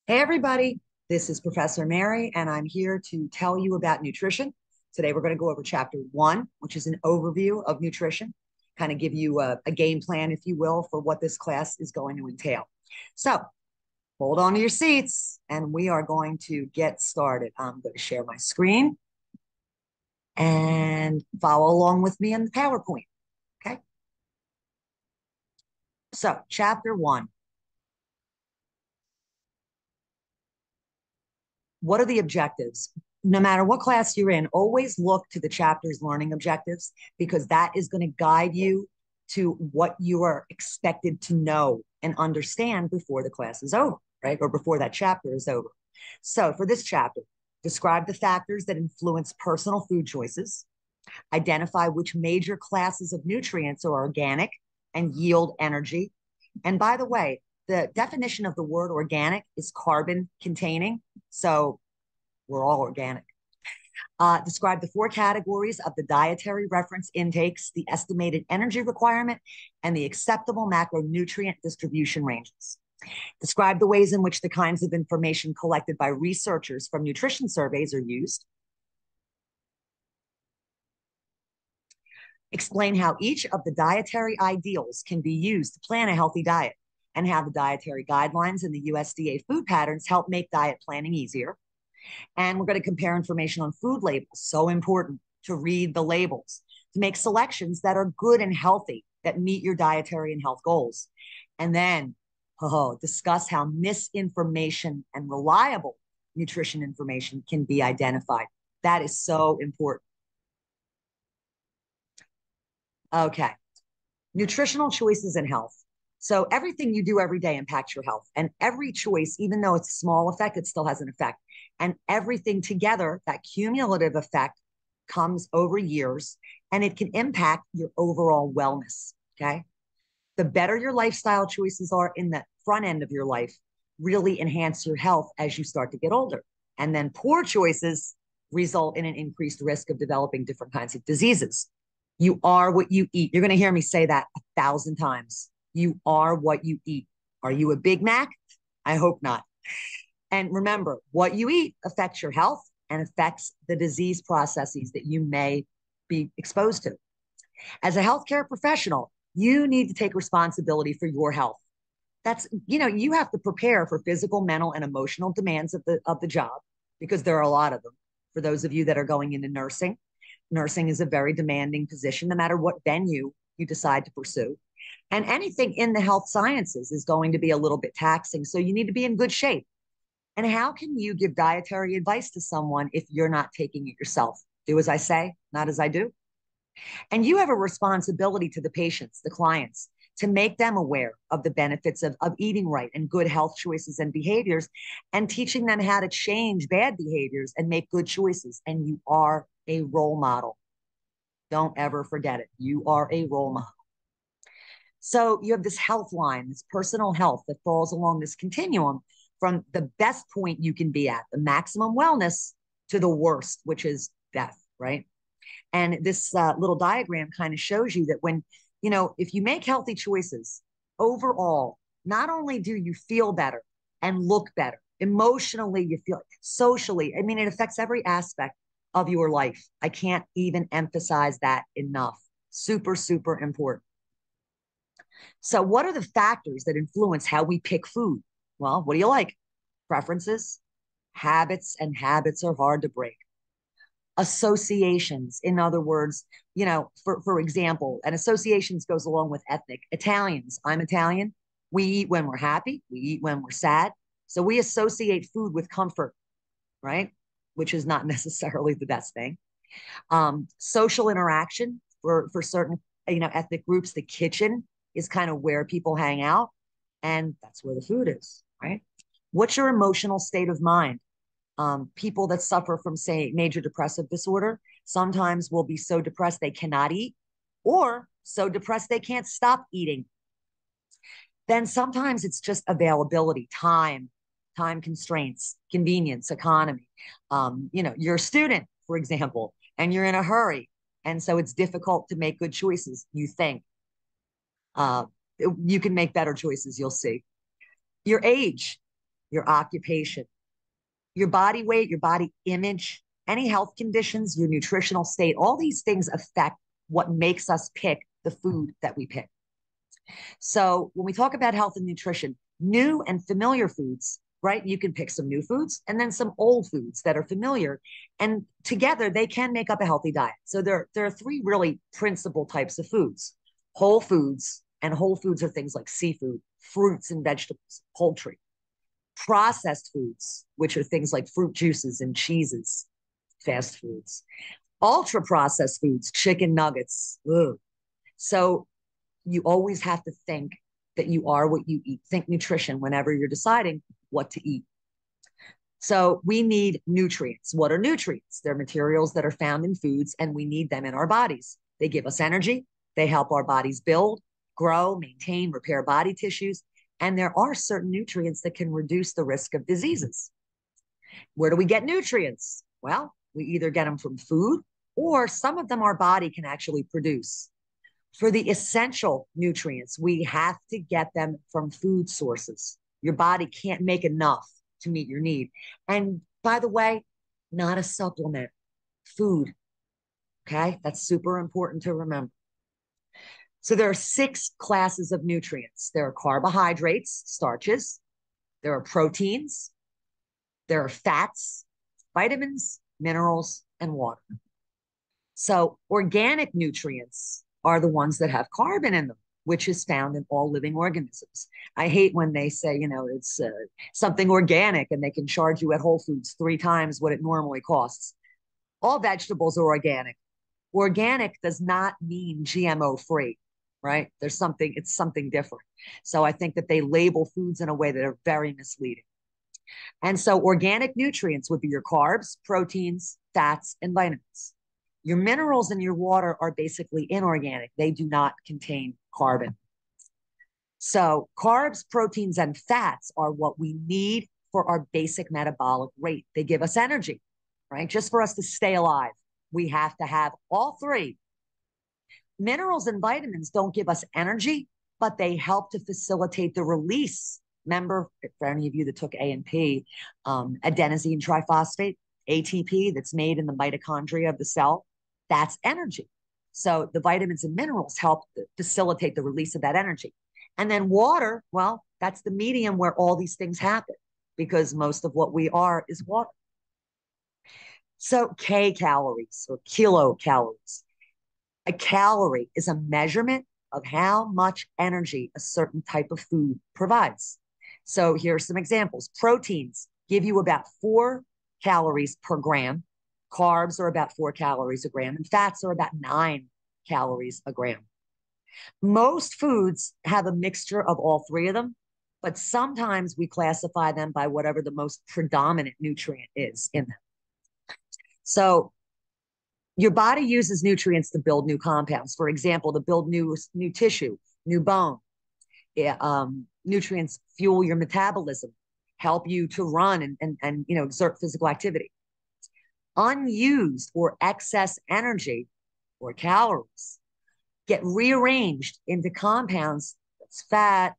Hey, everybody, this is Professor Mary, and I'm here to tell you about nutrition. Today, we're going to go over chapter one, which is an overview of nutrition, kind of give you a game plan, if you will, for what this class is going to entail. So, hold on to your seats, and we are going to get started. I'm going to share my screen and follow along with me in the PowerPoint. Okay. So, chapter one. What are the objectives? No matter what class you're in, always look to the chapter's learning objectives because that is going to guide you to what you are expected to know and understand before the class is over, right? Or before that chapter is over. So for this chapter, describe the factors that influence personal food choices, identify which major classes of nutrients are organic and yield energy. And by the way, the definition of the word organic is carbon containing. So we're all organic. Describe the four categories of the dietary reference intakes, the estimated energy requirement, and the acceptable macronutrient distribution ranges. Describe the ways in which the kinds of information collected by researchers from nutrition surveys are used. Explain how each of the dietary ideals can be used to plan a healthy diet and how the dietary guidelines and the USDA food patterns help make diet planning easier. And we're going to compare information on food labels. So important to read the labels, to make selections that are good and healthy, that meet your dietary and health goals. And then discuss how misinformation and reliable nutrition information can be identified. That is so important. Okay. Nutritional choices in health. So everything you do every day impacts your health. And every choice, even though it's a small effect, it still has an effect. And everything together, that cumulative effect comes over years and it can impact your overall wellness. Okay. The better your lifestyle choices are in the front end of your life, really enhance your health as you start to get older. And then poor choices result in an increased risk of developing different kinds of diseases. You are what you eat. You're going to hear me say that 1,000 times. You are what you eat. Are you a Big Mac? I hope not. And remember, what you eat affects your health and affects the disease processes that you may be exposed to. As a healthcare professional, you need to take responsibility for your health. You have to prepare for physical, mental, and emotional demands of the job because there are a lot of them. For those of you that are going into nursing, nursing is a very demanding position, no matter what venue you decide to pursue. And anything in the health sciences is going to be a little bit taxing. So you need to be in good shape. And how can you give dietary advice to someone if you're not taking it yourself? Do as I say, not as I do. And you have a responsibility to the patients, the clients, to make them aware of the benefits of eating right and good health choices and behaviors and teaching them how to change bad behaviors and make good choices. And you are a role model. Don't ever forget it. You are a role model. So you have this health line, this personal health that falls along this continuum from the best point you can be at, the maximum wellness, to the worst, which is death, right? And this little diagram kind of shows you that if you make healthy choices overall, not only do you feel better and look better, emotionally, you feel socially, I mean, it affects every aspect of your life. I can't even emphasize that enough. Super, super important. So, what are the factors that influence how we pick food? Well, what do you like? Preferences, habits, and habits are hard to break. Associations, in other words, for example, and associations goes along with ethnic. Italians, I'm Italian. We eat when we're happy, we eat when we're sad. So we associate food with comfort, right? Which is not necessarily the best thing. Social interaction for certain, ethnic groups, the kitchen is kind of where people hang out, and that's where the food is, right? What's your emotional state of mind? People that suffer from, say, major depressive disorder sometimes will be so depressed they cannot eat or so depressed they can't stop eating. Then sometimes it's just availability, time constraints, convenience, economy. You're a student, for example, and you're in a hurry. And so it's difficult to make good choices, you think. Uh, you can make better choices, you'll see. Your age. your occupation, your body weight, your body image, any health conditions, your nutritional state, all these things affect what makes us pick the food that we pick. So when we talk about health and nutrition, new and familiar foods, right? You can pick some new foods and then some old foods that are familiar. And together they can make up a healthy diet. So there are three really principal types of foods: whole foods, and whole foods are things like seafood, fruits and vegetables, poultry; processed foods, which are things like fruit juices and cheeses, fast foods; ultra processed foods, chicken nuggets. Ugh. So you always have to think that you are what you eat. Think nutrition whenever you're deciding what to eat. So we need nutrients. What are nutrients? They're materials that are found in foods, and we need them in our bodies. They give us energy. They help our bodies build, grow, maintain, repair body tissues. And there are certain nutrients that can reduce the risk of diseases. Where do we get nutrients? Well, we either get them from food, or some of them our body can actually produce. For the essential nutrients, we have to get them from food sources. Your body can't make enough to meet your need. And by the way, not a supplement, food. Okay, that's super important to remember. So there are 6 classes of nutrients. There are carbohydrates, starches. There are proteins. There are fats, vitamins, minerals, and water. So organic nutrients are the ones that have carbon in them, which is found in all living organisms. I hate when they say, it's something organic and they can charge you at Whole Foods 3 times what it normally costs. All vegetables are organic. Organic does not mean GMO free, right? It's something different. So I think that they label foods in a way that are very misleading. And so organic nutrients would be your carbs, proteins, fats, and vitamins. Your minerals in your water are basically inorganic. They do not contain carbon. So carbs, proteins, and fats are what we need for our basic metabolic rate. They give us energy, right? Just for us to stay alive, we have to have all 3. Minerals and vitamins don't give us energy, but they help to facilitate the release. Remember, for any of you that took A&P, adenosine triphosphate, ATP, that's made in the mitochondria of the cell, that's energy. So the vitamins and minerals help facilitate the release of that energy. And then water, well, that's the medium where all these things happen, because most of what we are is water. So kcalories or kilocalories. A calorie is a measurement of how much energy a certain type of food provides. So here are some examples. Proteins give you about 4 calories per gram. Carbs are about 4 calories a gram, and fats are about 9 calories a gram. Most foods have a mixture of all 3 of them, but sometimes we classify them by whatever the most predominant nutrient is in them. So your body uses nutrients to build new compounds. For example, to build new tissue, new bone. Nutrients fuel your metabolism, help you to run and exert physical activity. Unused or excess energy or calories get rearranged into compounds that's fat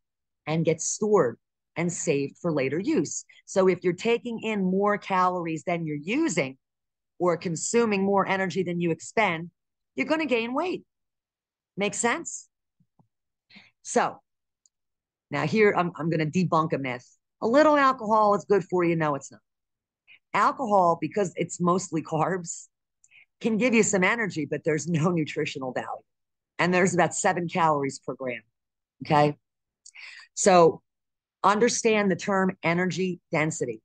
and get stored and saved for later use. So if you're taking in more calories than you're using, or consuming more energy than you expend, you're going to gain weight. Make sense? So now here, I'm going to debunk a myth. A little alcohol is good for you. No, it's not. Alcohol, because it's mostly carbs, can give you some energy, but there's no nutritional value. And there's about 7 calories per gram. Okay. So understand the term energy density,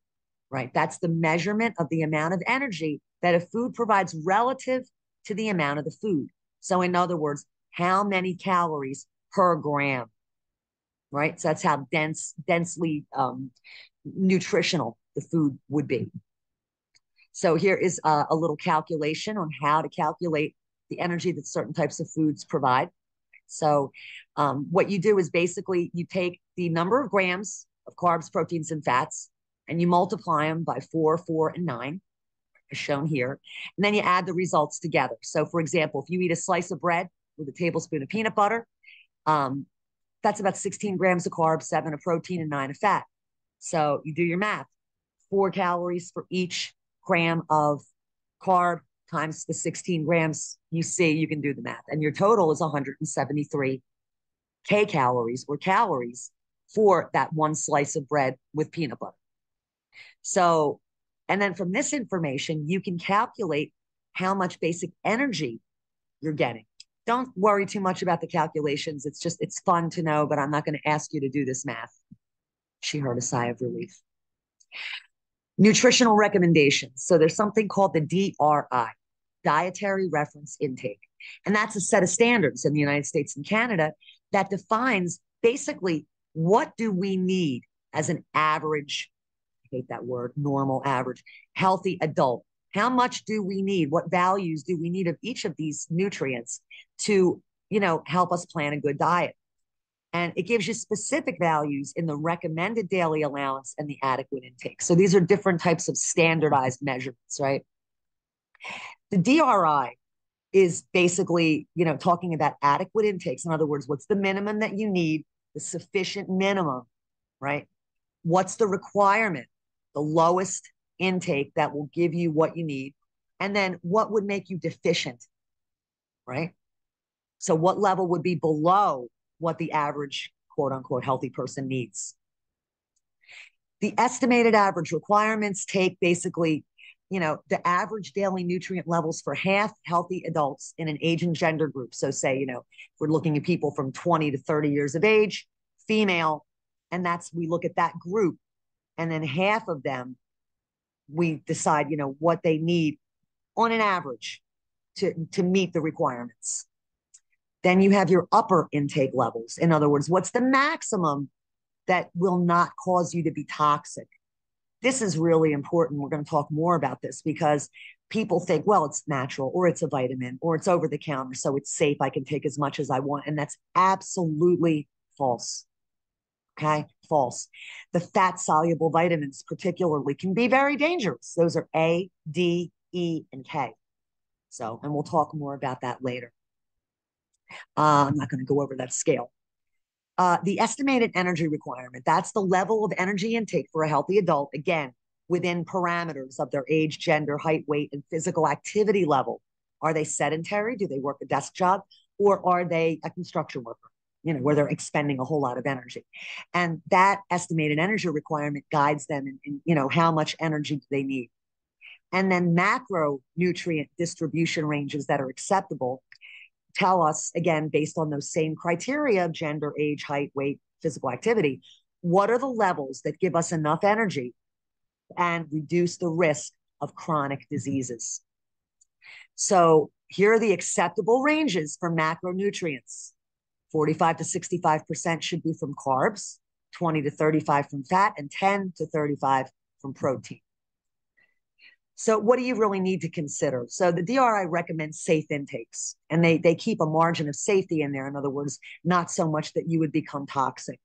right? That's the measurement of the amount of energy that a food provides relative to the amount of the food. So in other words, how many calories per gram, right? So that's how densely nutritional the food would be. So here is a little calculation on how to calculate the energy that certain types of foods provide. So what you do is basically you take the number of grams of carbs, proteins, and fats, and you multiply them by 4, 4, and 9, as shown here. And then you add the results together. So for example, if you eat a slice of bread with a tablespoon of peanut butter, that's about 16 grams of carbs, 7 of protein, and 9 of fat. So you do your math, 4 calories for each gram of carb times the 16 grams you see, you can do the math. And your total is 173 kcalories or calories for that one slice of bread with peanut butter. So, and then from this information, you can calculate how much basic energy you're getting. Don't worry too much about the calculations. It's fun to know, but I'm not going to ask you to do this math. She heard a sigh of relief. Nutritional recommendations. So there's something called the DRI, Dietary Reference Intake. And that's a set of standards in the United States and Canada that defines basically what do we need as an average, I hate that word, normal, average, healthy adult. How much do we need? What values do we need of each of these nutrients to, help us plan a good diet? And it gives you specific values in the recommended daily allowance and the adequate intake. So these are different types of standardized measurements, right? The DRI is basically, talking about adequate intakes. In other words, what's the minimum that you need, the sufficient minimum, right? What's the requirement, the lowest intake that will give you what you need? And then what would make you deficient, right? So what level would be below what the average quote unquote healthy person needs? The estimated average requirements take basically, the average daily nutrient levels for half healthy adults in an age and gender group. So say, if we're looking at people from 20 to 30 years of age, female, and we look at that group, and then half of them, we decide, what they need on an average to meet the requirements. Then you have your upper intake levels. In other words, what's the maximum that will not cause you to be toxic? This is really important. We're going to talk more about this because people think, well, it's natural or it's a vitamin or it's over the counter, so it's safe. I can take as much as I want. And that's absolutely false. Okay, false. The fat soluble vitamins, particularly, can be very dangerous. Those are A, D, E, and K. So, and we'll talk more about that later. I'm not going to go over that scale. The estimated energy requirement, that's the level of energy intake for a healthy adult, again, within parameters of their age, gender, height, weight, and physical activity level. Are they sedentary? Do they work a desk job? Or are they a construction worker, where they're expending a whole lot of energy? And that estimated energy requirement guides them in how much energy do they need. And then macronutrient distribution ranges that are acceptable tell us, again, based on those same criteria of gender, age, height, weight, physical activity, what are the levels that give us enough energy and reduce the risk of chronic diseases? So here are the acceptable ranges for macronutrients. 45 to 65% should be from carbs, 20 to 35 from fat, and 10 to 35 from protein. So what do you really need to consider? So the DRI recommends safe intakes, and they keep a margin of safety in there. In other words, not so much that you would become toxic.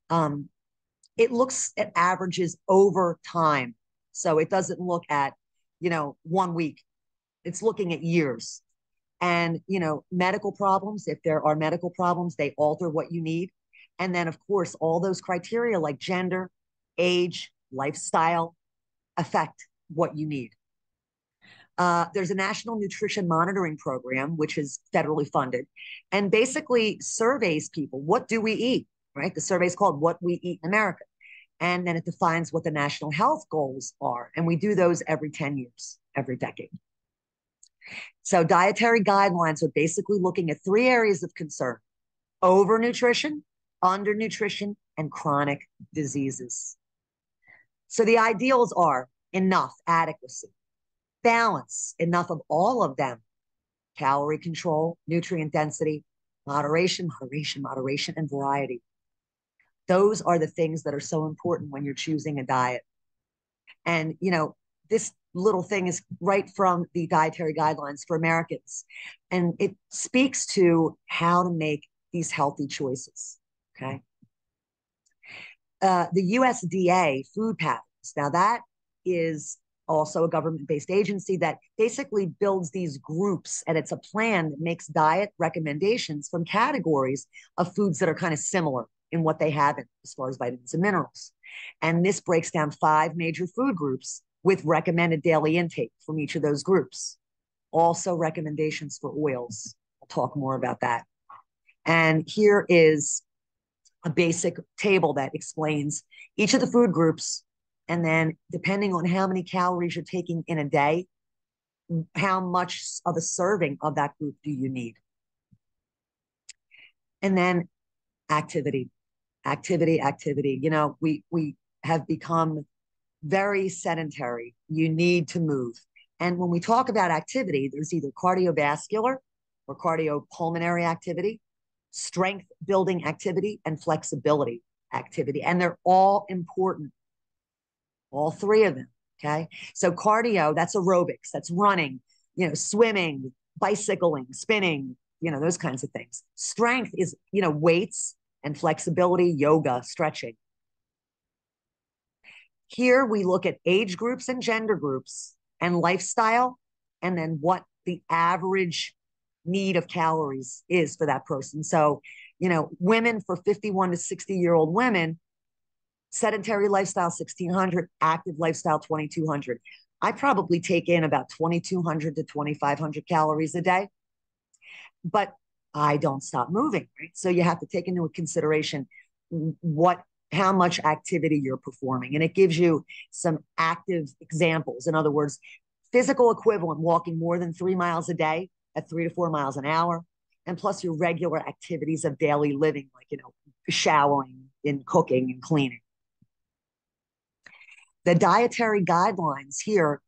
It looks at averages over time. So it doesn't look at, 1 week. It's looking at years. And, medical problems, if there are medical problems, they alter what you need. And then, of course, all those criteria like gender, age, lifestyle affect what you need. There's a national nutrition monitoring program, which is federally funded, and basically surveys people, what do we eat, right? The survey is called What We Eat in America. And then it defines what the national health goals are. And we do those every 10 years, every decade. So dietary guidelines are basically looking at 3 areas of concern: overnutrition, undernutrition, and chronic diseases. So the ideals are enough, adequacy; balance, enough of all of them; calorie control, nutrient density; moderation, and variety. Those are the things that are so important when you're choosing a diet. And, this little thing is right from the dietary guidelines for Americans. And it speaks to how to make these healthy choices. Okay. The USDA food patterns. Now that is also a government-based agency that basically builds these groups, and it's a plan that makes diet recommendations from categories of foods that are kind of similar in what they have as far as vitamins and minerals. And this breaks down 5 major food groups with recommended daily intake from each of those groups. Also recommendations for oils. I'll talk more about that. And here is a basic table that explains each of the food groups. And then depending on how many calories you're taking in a day, how much of a serving of that group do you need? And then activity, activity. You know, we have become very sedentary. You need to move. And when we talk about activity, there's either cardiovascular or cardiopulmonary activity, strength building activity, and flexibility activity. And they're all important, all 3 of them. Okay. So cardio, that's aerobics, that's running, you know, swimming, bicycling, spinning, you know, those kinds of things. Strength is, you know, weights and flexibility, yoga, stretching. Here we look at age groups and gender groups and lifestyle, and then what the average need of calories is for that person. So, you know, women for 51 to 60-year-old women, sedentary lifestyle 1600, active lifestyle 2200. I probably take in about 2200 to 2500 calories a day, but I don't stop moving, right? So you have to take into consideration how much activity you're performing. And it gives you some active examples. In other words, physical equivalent, walking more than 3 miles a day at 3 to 4 miles an hour, and plus your regular activities of daily living, like, you know, showering and cooking and cleaning. The dietary guidelines here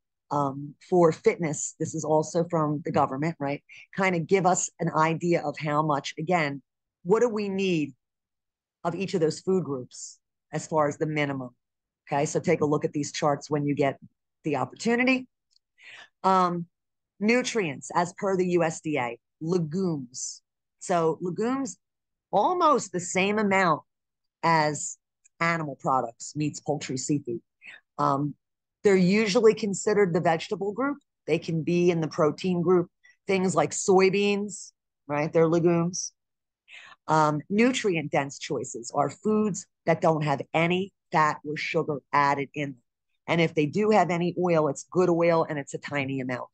for fitness, this is also from the government, right? Kind of give us an idea of how much, again, what do we need of each of those food groups as far as the minimum. Okay, so take a look at these charts when you get the opportunity. Nutrients, as per the USDA, legumes. So legumes, almost the same amount as animal products, meats, poultry, seafood. They're usually considered the vegetable group. They can be in the protein group. Things like soybeans, right? They're legumes. Nutrient dense choices are foods that don't have any fat or sugar added in them. And if they do have any oil, it's good oil and it's a tiny amount.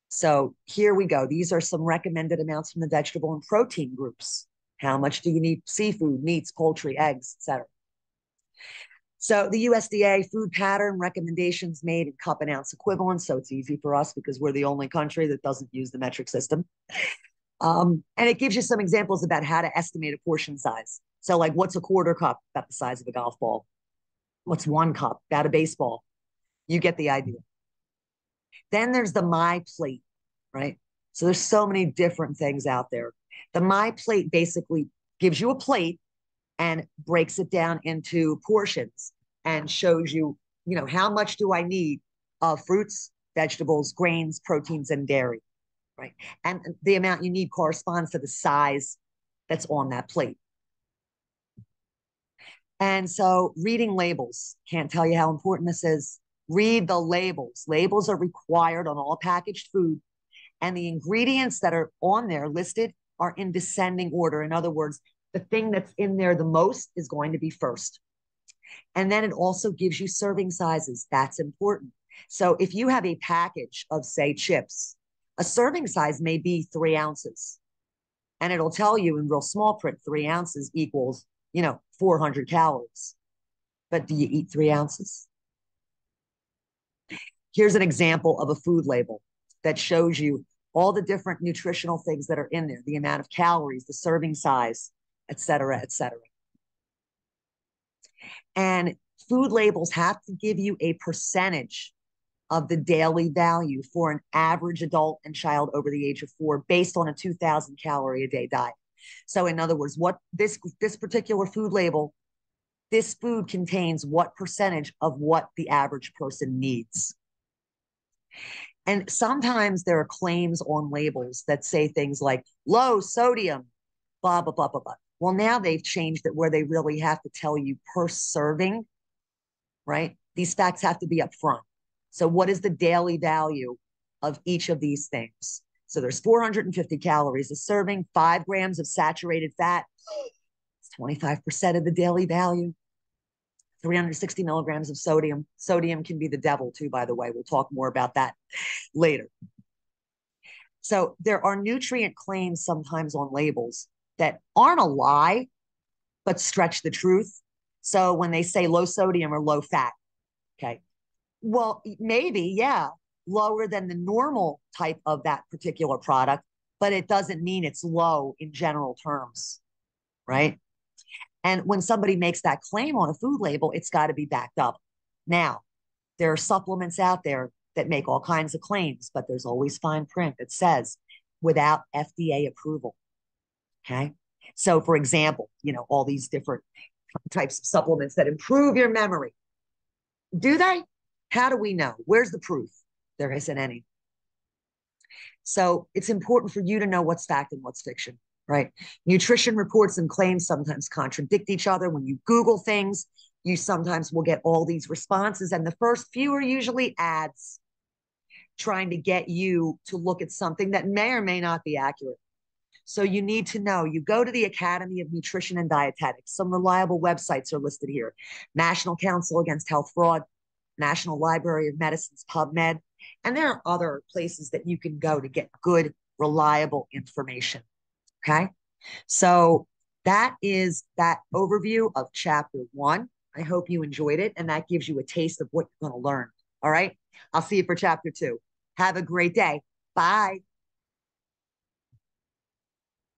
So here we go. These are some recommended amounts from the vegetable and protein groups. How much do you need? Seafood, meats, poultry, eggs, etc. So the USDA food pattern recommendations made in cup and ounce equivalents. So it's easy for us because we're the only country that doesn't use the metric system. And it gives you some examples about how to estimate a portion size. So like what's a quarter cup? About the size of a golf ball. What's 1 cup? About a baseball. You get the idea. Then there's the My Plate, right? So there's so many different things out there. The My Plate basically gives you a plate and breaks it down into portions and shows you, you know, how much do I need of fruits, vegetables, grains, proteins, and dairy, right? And the amount you need corresponds to the size that's on that plate. And so reading labels, can't tell you how important this is. Read the labels. Labels are required on all packaged food, and the ingredients that are on there listed are in descending order. In other words, the thing that's in there the most is going to be first. And then it also gives you serving sizes. That's important. So if you have a package of, say, chips, a serving size may be 3 ounces. And it'll tell you in real small print, 3 ounces equals, you know, 400 calories. But do you eat 3 ounces? Here's an example of a food label that shows you all the different nutritional things that are in there, the amount of calories, the serving size, et cetera, et cetera. And food labels have to give you a percentage of the daily value for an average adult and child over the age of 4 based on a 2,000 calorie a day diet. So in other words, what this particular food label, this food contains what percentage of what the average person needs. And sometimes there are claims on labels that say things like low sodium, blah, blah, blah, blah, blah. Well, now they've changed it where they really have to tell you per serving, right? These facts have to be up front. So what is the daily value of each of these things? So there's 450 calories a serving, 5 grams of saturated fat. It's 25% of the daily value. 360 milligrams of sodium. Sodium can be the devil too, by the way. We'll talk more about that later. So there are nutrient claims sometimes on labels that aren't a lie, but stretch the truth. So when they say low sodium or low fat, okay, well, maybe, yeah, lower than the normal type of that particular product, but it doesn't mean it's low in general terms, right? And when somebody makes that claim on a food label, it's got to be backed up. Now, there are supplements out there that make all kinds of claims, but there's always fine print that says without FDA approval. Okay. So, for example, all these different types of supplements that improve your memory. Do they? How do we know? Where's the proof? There isn't any. So it's important for you to know what's fact and what's fiction, right? Nutrition reports and claims sometimes contradict each other. When you Google things, you sometimes will get all these responses, and the first few are usually ads trying to get you to look at something that may or may not be accurate. So you need to know. You go to the Academy of Nutrition and Dietetics. Some reliable websites are listed here. National Council Against Health Fraud, National Library of Medicine's PubMed, and there are other places that you can go to get good, reliable information. Okay. So that is that overview of chapter 1. I hope you enjoyed it, and that gives you a taste of what you're going to learn. All right. I'll see you for chapter 2. Have a great day. Bye.